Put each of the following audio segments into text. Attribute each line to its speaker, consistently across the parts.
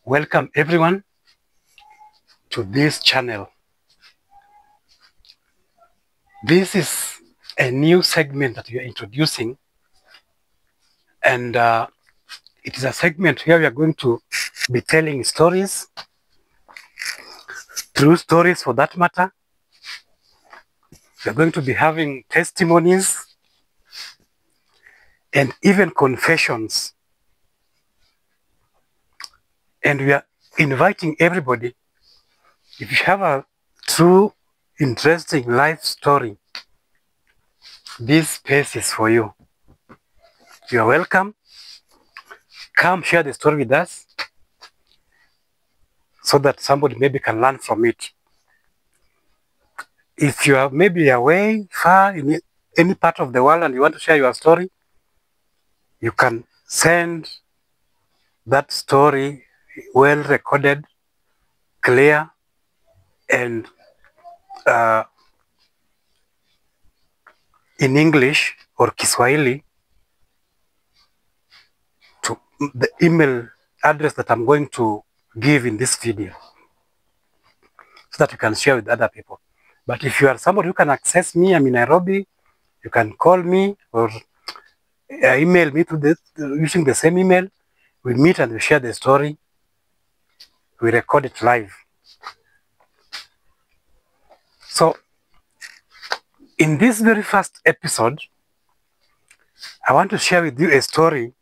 Speaker 1: Welcome everyone to this channel. This is a new segment that we are introducing, and it is a segment where we are going to be telling stories, true stories for that matter. We are going to be having testimonies and even confessions. And we are inviting everybody, if you have a true, interesting life story, this space is for you. You are welcome. Come share the story with us so that somebody maybe can learn from it. If you are maybe away, far in any part of the world and you want to share your story, you can send that story well recorded, clear, and in English or Kiswahili to the email address that I'm going to give in this video so that you can share with other people. But if you are somebody who can access me, I'm in Nairobi, you can call me or email me to this using the same email. We meet and we share the story. We record it live. So, in this very first episode, I want to share with you a story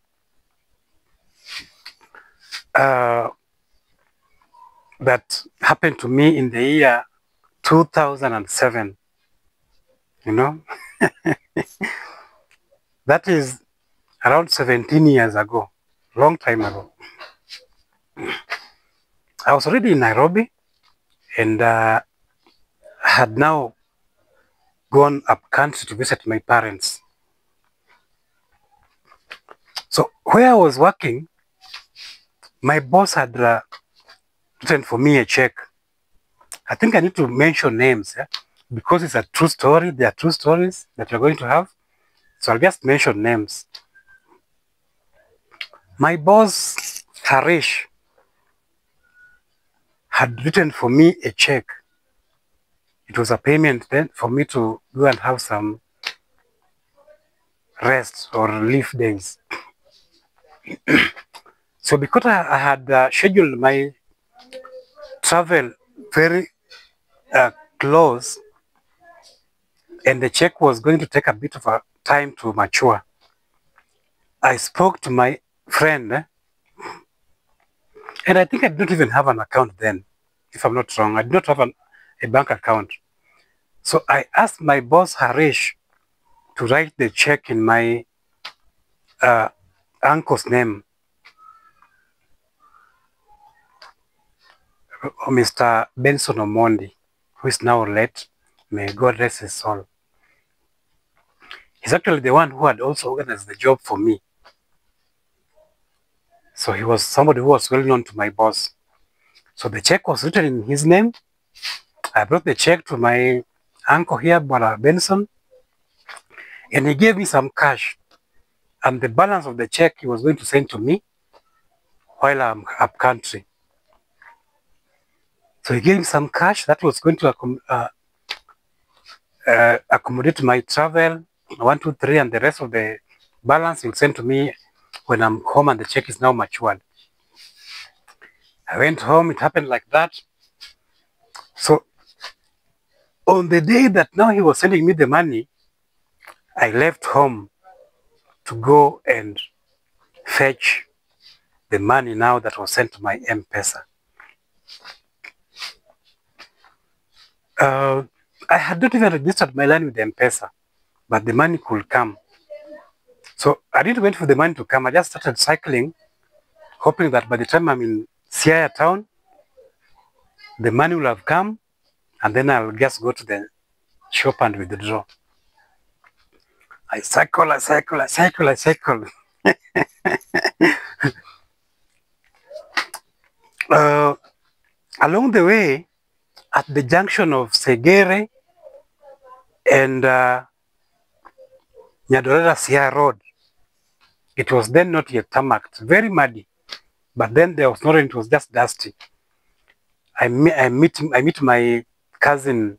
Speaker 1: that happened to me in the year 2007. You know, that is around 17 years ago, long time ago. I was already in Nairobi and had now gone up country to visit my parents. So where I was working, my boss had written for me a check. I think I need to mention names, yeah? Because it's a true story. There are true stories that we're going to have. So I'll just mention names. My boss, Harish, had written for me a check. It was a payment then for me to go and have some rest or leave days. So because I had scheduled my travel very close, and the check was going to take a bit of a time to mature, I spoke to my friend, and I think I didn't even have an account then, if I'm not wrong. I did not have a bank account. So I asked my boss, Harish, to write the check in my uncle's name, Mr. Benson Omondi, who is now late. May God rest his soul. He's actually the one who had also organized the job for me. So he was somebody who was well known to my boss. So the check was written in his name. I brought the check to my uncle here, Bwana Benson, and he gave me some cash. And the balance of the check he was going to send to me while I'm up country. So he gave me some cash that was going to accommodate my travel, 1, 2, 3, and the rest of the balance he'll send to me when I'm home and the check is now matured. I went home, it happened like that. So on the day that now he was sending me the money, I left home to go and fetch the money now that was sent to my M-Pesa. I had not even registered my line with the M-Pesa, but the money could come. So I didn't wait for the money to come. I just started cycling, hoping that by the time I'm in Siaya town, the money will have come, and then I'll just go to the shop and withdraw. I cycle. Along the way, at the junction of Segere and Nyadorera Siaya Road, it was then not yet tarmacked, very muddy. But then there was no rain, it was just dusty. I meet my cousin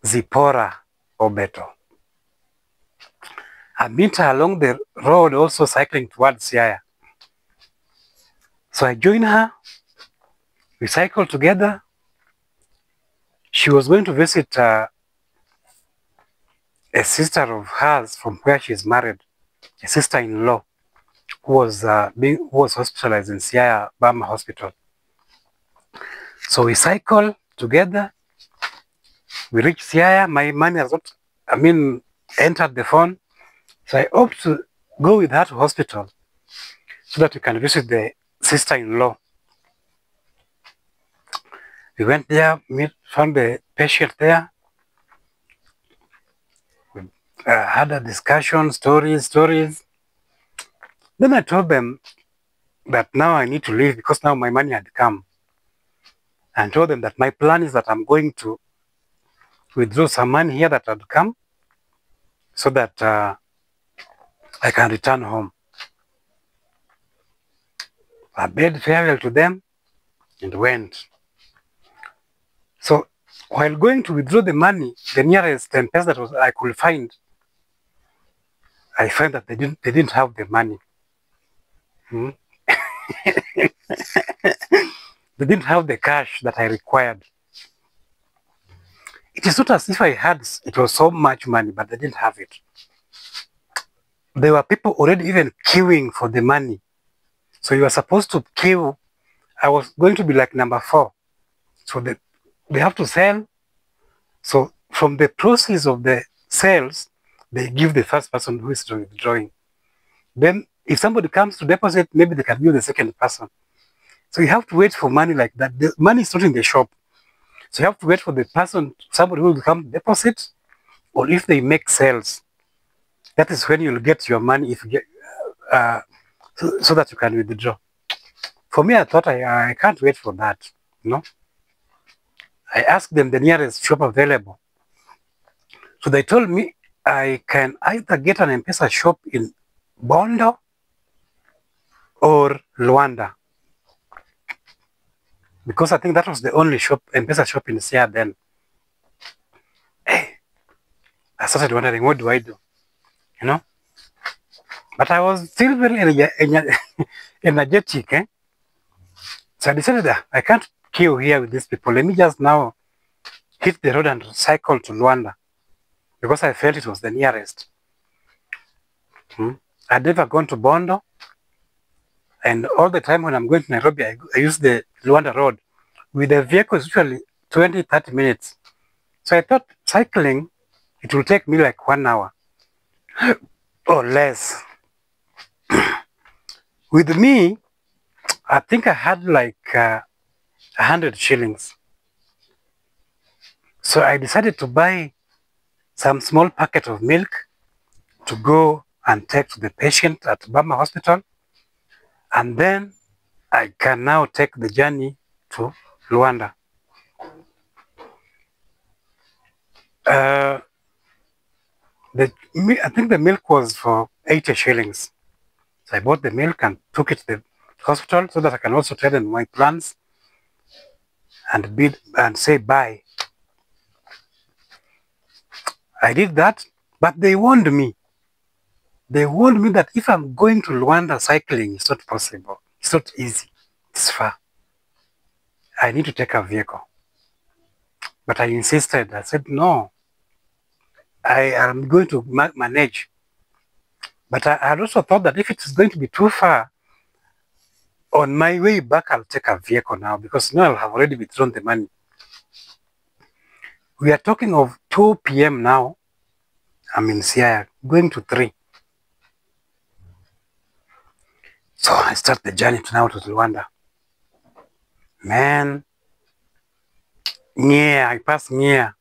Speaker 1: Zipporah Obeto. I meet her along the road also cycling towards Siaya. So I join her, we cycle together. She was going to visit a sister of hers from where she's married, a sister-in-law who was hospitalized in Siaya Bama Hospital. So we cycle together. We reach Siaya. My money has not, entered the phone. So I opt to go with her to hospital so that we can visit the sister-in-law. We went there, found the patient there. We had a discussion, stories. Then I told them that now I need to leave because now my money had come. And told them that my plan is that I'm going to withdraw some money here that had come so that I can return home. I bade farewell to them and went. So while going to withdraw the money, the nearest M-Pesa that I could find, I found that they didn't have the money. They didn't have the cash that I required. It is not as if I had, it was so much money, but they didn't have it. There were people already even queuing for the money. So you are supposed to queue. I was going to be like number 4. So they have to sell. So from the proceeds of the sales, they give the first person who is withdrawing. Then if somebody comes to deposit, maybe they can give the second person. So you have to wait for money like that. The money is not in the shop. So you have to wait for the person, somebody who will come deposit, or if they make sales. That is when you'll get your money if you get, so that you can withdraw. For me, I thought I can't wait for that, I asked them the nearest shop available. So they told me I can either get an M-Pesa shop in Bondo or Luanda. Because I think that was the only shop, M-Pesa shop in Siaya then. Hey, I started wondering, what do I do? But I was still very energetic. So I decided that I can't queue here with these people. Let me just now hit the road and cycle to Luanda because I felt it was the nearest. I'd never gone to Bondo. And all the time when I'm going to Nairobi, I use the Luanda road. With the vehicle, it's usually 20, 30 minutes. So I thought cycling, it will take me like 1 hour or less. With me, I think I had like 100 shillings. So I decided to buy some small packet of milk to go and take to the patient at Bama Hospital. And then I can now take the journey to Luanda. I think the milk was for 80 shillings. So I bought the milk and took it to the hospital so that I can also tell them my plans and bid and say bye. I did that, but they warned me. They warned me that if I'm going to Luanda cycling, it's not possible. It's not easy. It's far. I need to take a vehicle. But I insisted. I said, no, I am going to manage. But I had also thought that if it is going to be too far, on my way back, I'll take a vehicle now because now I'll have already withdrawn the money. We are talking of 2 p.m. now. I'm in Siaya, going to 3. So I start the journey now to Luanda. Man, I pass Nyea.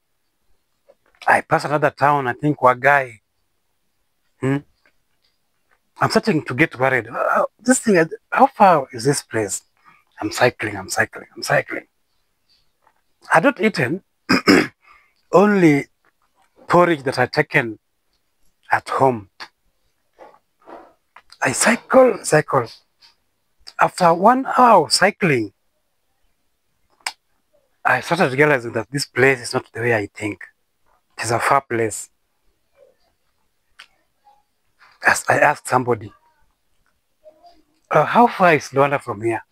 Speaker 1: I pass another town, I think Wagai. I'm starting to get worried. This thing, how far is this place? I'm cycling. I don't eaten, only porridge that I taken at home. I cycle. After 1 hour of cycling, I started realizing that this place is not the way I think. It is a far place. As I asked somebody, how far is Luanda from here?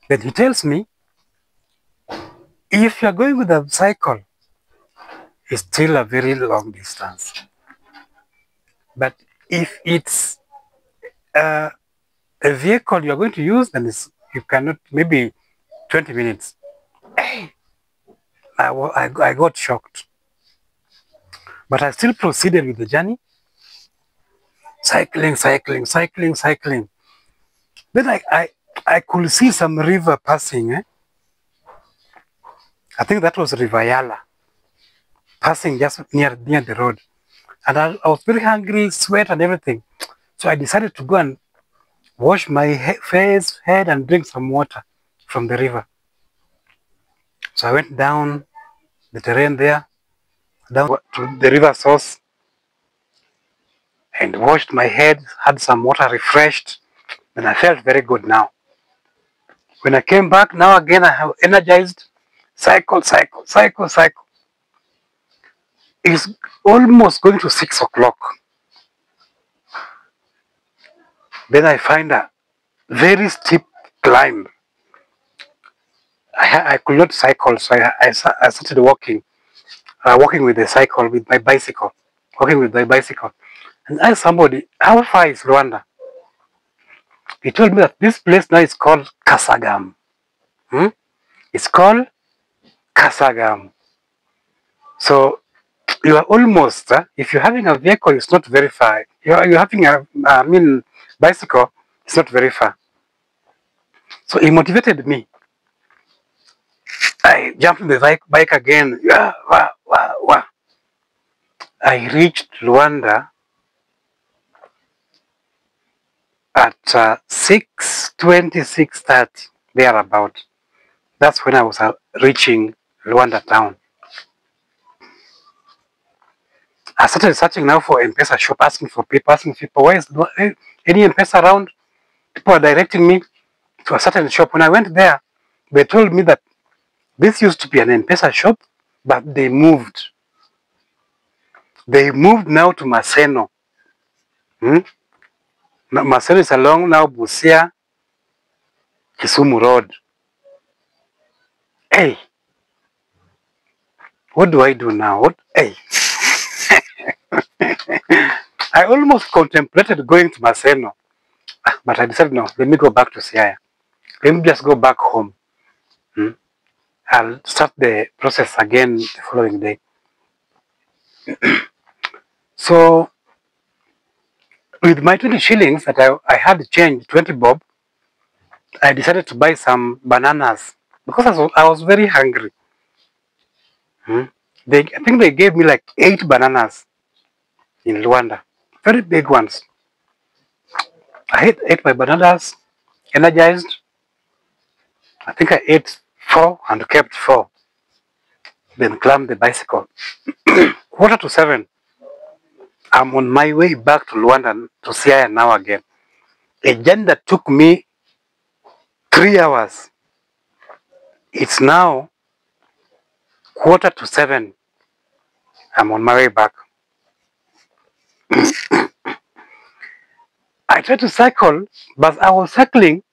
Speaker 1: Then he tells me, if you're going with a cycle, it's still a very long distance. But if it's a vehicle you're going to use, then you cannot, maybe 20 minutes. Hey, I got shocked. But I still proceeded with the journey. Cycling. Then I could see some river passing. I think that was River Yala, passing just near the road. And I was very hungry, sweat and everything. So I decided to go and wash my face, head, and drink some water from the river. So I went down the terrain there, down to the river source, and washed my head, had some water, refreshed, and I felt very good now. When I came back, now again I have energized, cycle. It's almost going to 6 o'clock. Then I find a very steep climb. I could not cycle, so I started walking with the cycle, with my bicycle, walking with my bicycle. And I asked somebody, how far is Luanda? He told me that this place now is called Kasagam. It's called Kasagam. So you are almost, if you're having a vehicle, it's not very far. You're having bicycle, it's not very far. So he motivated me. I jumped on the bike again. I reached Luanda at 6:20, 6:30, thereabout. That's when I was reaching Luanda town. I started searching now for M-Pesa shop, asking people, where is any M-Pesa around? People are directing me to a certain shop. When I went there, they told me that this used to be an M-Pesa shop, but they moved. They moved now to Maseno. Maseno is along now Busia, Kisumu Road. Hey, what do I do now? Hey. I almost contemplated going to Maseno, but I decided, no, let me go back to Siaya. Let me just go back home. I'll start the process again the following day. So, with my 20 shillings that I had changed, 20 bob, I decided to buy some bananas because I was very hungry. I think they gave me like 8 bananas in Luanda, very big ones. I ate my bananas, energized. I think I ate 4 and kept 4. Then climbed the bicycle. 6:45. I'm on my way back to Luanda, to Siaya now again. A journey that took me 3 hours. It's now 6:45. I'm on my way back. I tried to cycle, but I was cycling.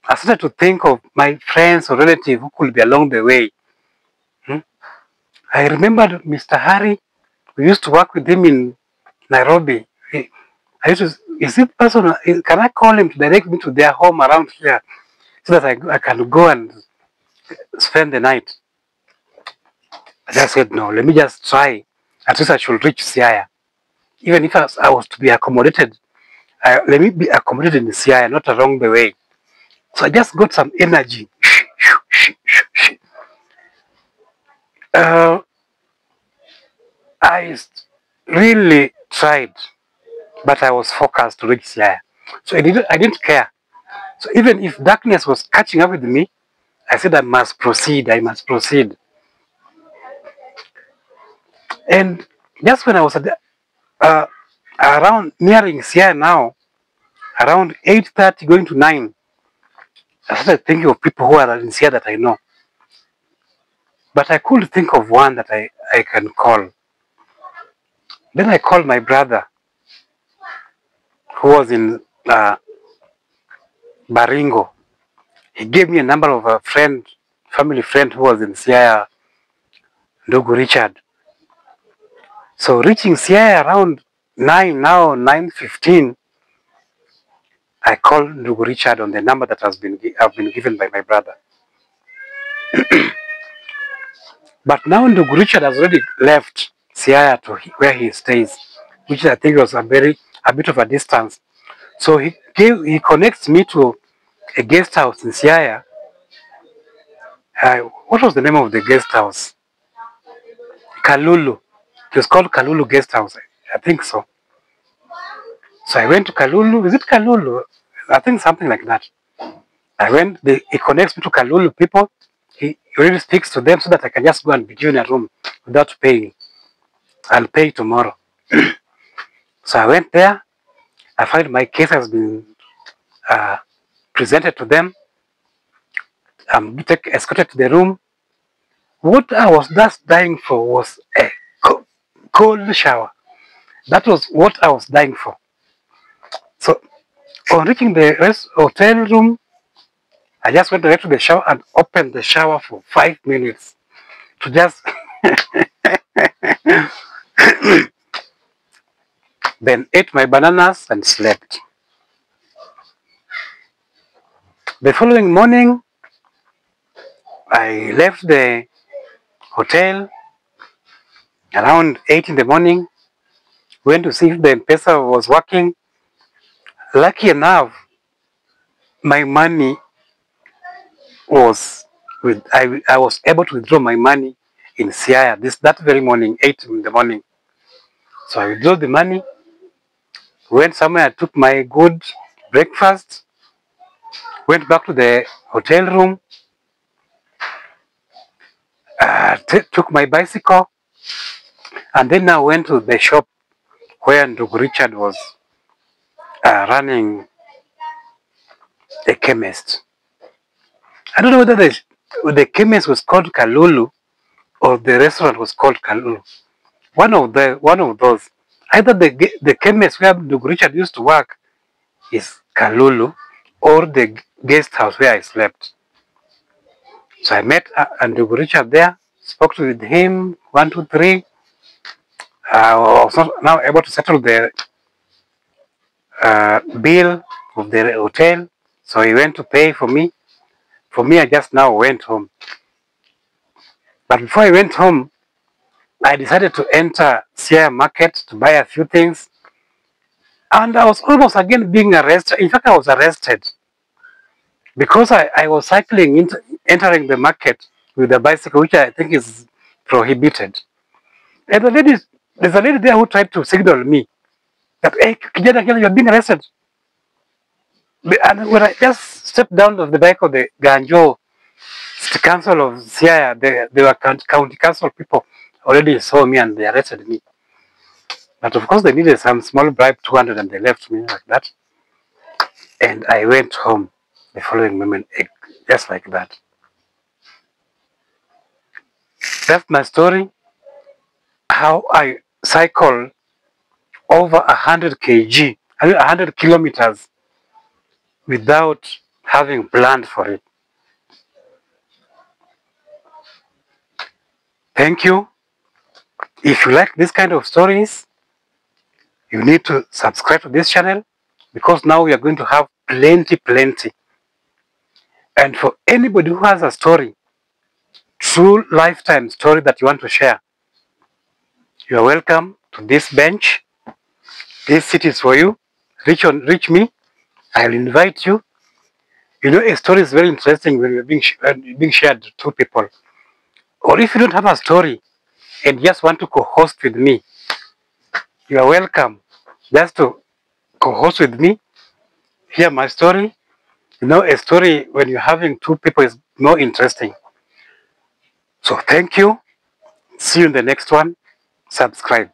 Speaker 1: I started to think of my friends or relatives who could be along the way. I remembered Mr. Harry. We used to work with him in Nairobi. I used to, is it person? Can I call him to direct me to their home around here so that I can go and spend the night? I just said, no, let me just try. At least I should reach Siaya. Even if I was to be accommodated, let me be accommodated in Siaya, not along the way. So I just got some energy. I really tried, but I was focused to reach Siaya. So I didn't care. So even if darkness was catching up with me, I said I must proceed. And just when I was around nearing Siaya now, around 8:30 going to 9, I started thinking of people who are in Siaya that I know. But I couldn't think of one that I can call. Then I called my brother who was in Baringo. He gave me a number of a friend, family friend who was in Siaya, Ndugu Richard. So reaching Siaya around 9, now 9:15, I called Ndugu Richard on the number that I've been given by my brother. But now Ndugu Richard has already left Siaya to where he stays, which I think was a bit of a distance. So he connects me to a guest house in Siaya. What was the name of the guest house? Kalulu. It was called Kalulu Guest House. I think so. So I went to Kalulu. Is it Kalulu? I think something like that. I went. He connects me to Kalulu people. He really speaks to them so that I can just go and be given a room without paying. I'll pay tomorrow. So I went there. I find my case has been presented to them. I'm escorted to the room. What I was just dying for was a cold shower. That was what I was dying for. So on reaching the hotel room, I just went direct to the shower and opened the shower for 5 minutes to just then ate my bananas and slept. The following morning, I left the hotel around 8 in the morning, went to see if the M-Pesa was working. Lucky enough, my money was I was able to withdraw my money in Siaya that very morning, 8 in the morning. So I withdrew the money, went somewhere, took my good breakfast, went back to the hotel room, took my bicycle, and then I went to the shop where Ndugu Richard was running a chemist. I don't know whether the chemist was called Kalulu or the restaurant was called Kalulu. One of those. Either the chemist where Ndugu Richard used to work is Kalulu or the guest house where I slept. So I met Ndugu Richard there, spoke with him, 1, 2, 3. I was not now able to settle the bill of the hotel, so he went to pay for me. For me, I just now went home. But before I went home, I decided to enter Siaya Market to buy a few things. And I was almost again being arrested. In fact, I was arrested because I was cycling entering the market with a bicycle, which I think is prohibited. And there's a lady there who tried to signal me that, hey, kijana, you're being arrested. And when I just stepped down of the bike of the Ganjo City Council of Siaya, they were county council people already saw me and they arrested me. But of course, they needed some small bribe, 200, and they left me like that. And I went home the following moment, just like that. That's my story. How I cycled over 100 kg, 100 kilometers without having planned for it. Thank you. If you like this kind of stories, you need to subscribe to this channel because now we are going to have plenty. And for anybody who has a story, true lifetime story that you want to share, you are welcome to this bench. This seat is for you. Reach me. I'll invite you. You know, a story is very interesting when you're being shared to two people. Or if you don't have a story and just want to co-host with me, you are welcome just to co-host with me, hear my story. You know, a story when you're having two people is more interesting. So thank you. See you in the next one. Subscribe.